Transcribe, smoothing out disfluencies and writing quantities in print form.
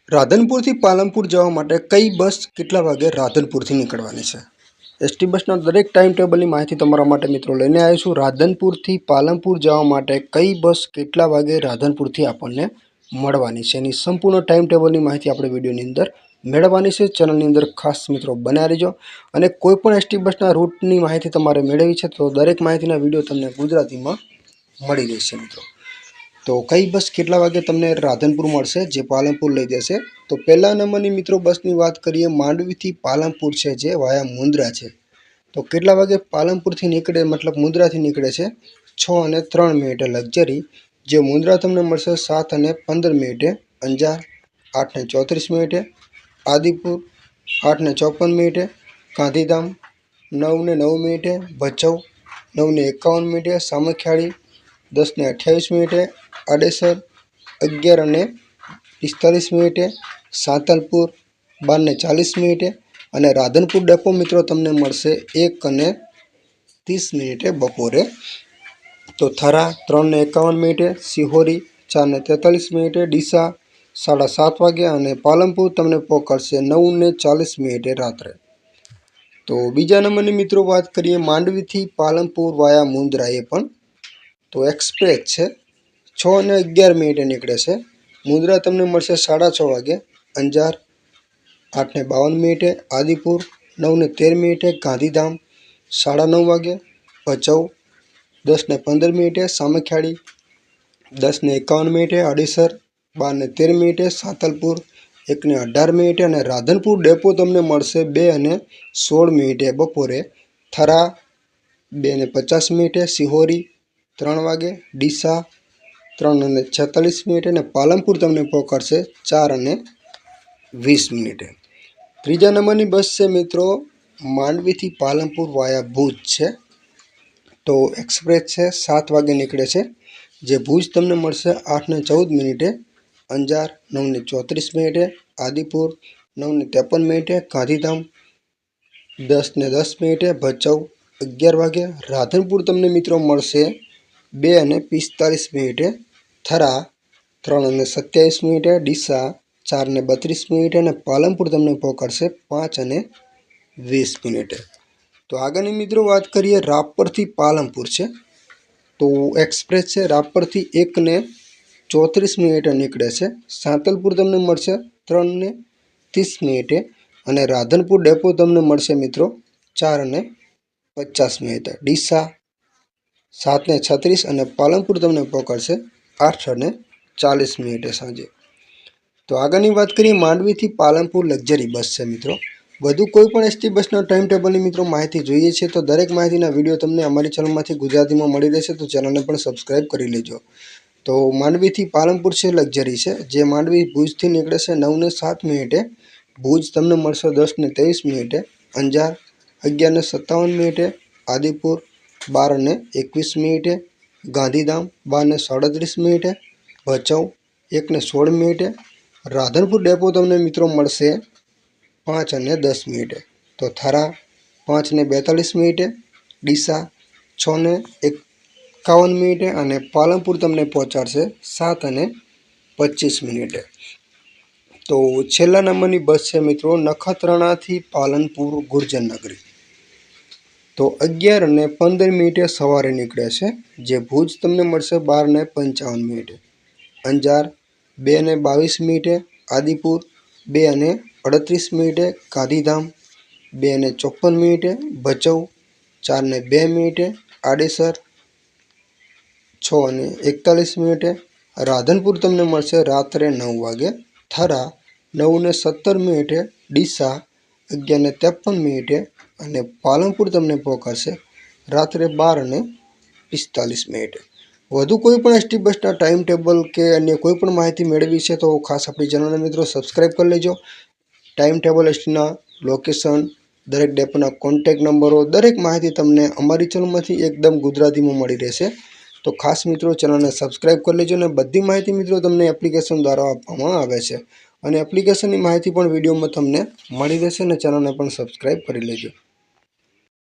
રાધનપુરથી પાલનપુર જવા માટે કઈ બસ કેટલા વાગે રાધનપુરથી નીકળવાની છે? એસટી બસના દરેક ટાઈમ ટેબલની માહિતી તમારા માટે મિત્રો લઈને આવીશું। રાધનપુરથી પાલનપુર જવા માટે કઈ બસ કેટલા વાગે રાધનપુરથી આપણને મળવાની છે એની સંપૂર્ણ ટાઈમ ટેબલની માહિતી આપણે વિડીયોની અંદર મેળવવાની છે। ચેનલની અંદર ખાસ મિત્રો બન્યા રહેજો અને કોઈ પણ એસટી બસના રૂટની માહિતી તમારે મેળવવી છે તો દરેક માહિતીના વિડીયો તમને ગુજરાતીમાં મળી રહેશે મિત્રો। તો કઈ બસ કેટલા વાગે તમને રાધનપુર મળશે જે પાલનપુર લઈ જશે? તો પહેલા નંબરની મિત્રો બસની વાત કરીએ માંડવીથી પાલનપુર છે જે વાયા મુન્દ્રા છે। તો કેટલા વાગે પાલનપુરથી નીકળે મતલબ મુન્દ્રાથી નીકળે છે 6:03 લક્ઝરી, જે મુન્દ્રા તમને મળશે 7:15, અંજાર 8:34, આદિપુર 8:54, ગાંધીધામ 9:09, ભચાઉ 9:51, સામખિયાળી 10:28, આડેસર 11:45, સાંતલપુર 12:40 અને રાધનપુર ડેપો મિત્રો તમને મળશે 1:30 બપોરે। તો થરા 3:51, સિહોરી 4:43, ડીસા 7:30 વાગે અને પાલનપુર તમને પહોંચશે 9:40 રાત્રે। તો બીજા નંબરની મિત્રો વાત કરીએ માંડવીથી પાલનપુર વાયા મુન્દ્રા, એ પણ તો એક્સપ્રેસ છે 6:11 નીકળે છે। મુન્દ્રા તમને મળશે 6:30 વાગે, અંજાર 8:52, આદિપુર 9:13, ગાંધીધામ 9:30 વાગે, ભચાઉ 10:15, સામખિયાળી 10:51, આડેસર 12:13, સાંતલપુર 1:18 અને રાધનપુર ડેપો તમને મળશે 2:16 બપોરે। થરા 2:50, સિહોરી 3 વાગે, ડીસા 3:46 અને પાલનપુર તમને પહોંચશે 4:20। ત્રીજા નંબરની બસ છે મિત્રો માંડવીથી પાલનપુર વાયા ભુજ છે, તો એક્સપ્રેસ છે 7 વાગે નીકળે છે, જે ભુજ તમને મળશે 8:14, અંજાર 9:34, આદિપુર 9:53, ગાંધીધામ 10:10, ભચાઉ 11 વાગે, રાધનપુર તમને મિત્રો મળશે 2:45, થરા 3:27, ડીસા 4:32 અને પાલનપુર તમને પહોંચશે 5:20। તો આગળની મિત્રો વાત કરીએ રાપરથી પાલનપુર છે, તો એક્સપ્રેસ છે રાપરથી 1:34 નીકળે છે, સાંતલપુર તમને મળશે 3:30 અને રાધનપુર ડેપો તમને મળશે મિત્રો 4:50, ડીસા 7:36 અને પાલનપુર તમને પહોંચશે 8:40 સાંજે। તો આગળની વાત કરીએ માંડવીથી પાલનપુર લક્ઝરી બસ છે મિત્રો। વધુ કોઈ પણ એસટી બસના ટાઈમ ટેબલની મિત્રો માહિતી જોઈએ છે તો દરેક માહિતીના વિડીયો તમને અમારી ચેનલમાંથી ગુજરાતીમાં મળી રહેશે, તો ચેનલને પણ સબસ્ક્રાઈબ કરી લેજો। તો માંડવીથી પાલનપુર છે લક્ઝરી છે, જે માંડવી ભુજથી નીકળે છે 9:07, ભુજ તમને મળશે 10:23, અંજાર 11:57, આદિપુર 12:21, ગાંધીધામ 12:37, ભચાઉ 1:16, રાધનપુર ડેપો તમને મિત્રો મળશે 5:10, તો થરા 5:42, ડીસા 6:51 અને પાલનપુર તમને પહોંચાડશે 7:25। તો છેલ્લા નંબરની બસ છે મિત્રો નખત્રાણાથી પાલનપુર ગુર્જરનગરી, તો 11:15 સવારે નીકળે છે, જે ભુજ તમને મળશે 12:55, અંજાર 2:22, આદિપુર 2:38, ગાંધીધામ 2:54, ભચાઉ 4:02, આડેસર 6:41, રાધનપુર તમને મળશે રાત્રે 9 વાગે, થરા 9:17, ડીસા 11:53 અને પાલનપુર તમને પહોંચશે રાત્રે 12:45। વધુ કોઈ પણ એસટી બસના ટાઈમ ટેબલ કે અન્ય કોઈ પણ માહિતી મેળવી છે તો ખાસ આપણી ચેનલને મિત્રો સબસ્ક્રાઈબ કરી લેજો। ટાઈમ ટેબલ એસટીના લોકેશન, દરેક ડેપોના કોન્ટેક નંબરો, દરેક માહિતી તમને અમારી ચેનલમાંથી એકદમ ગુજરાતીમાં મળી રહેશે, તો ખાસ મિત્રો ચેનલને સબસ્ક્રાઈબ કરી લેજો। અને બધી માહિતી મિત્રો તમને એપ્લિકેશન દ્વારા આપવામાં આવે છે અને એપ્લિકેશનની માહિતી પણ વિડીયોમાં તમને મળી રહેશે અને ચેનલને પણ સબસ્ક્રાઈબ કરી લેજો।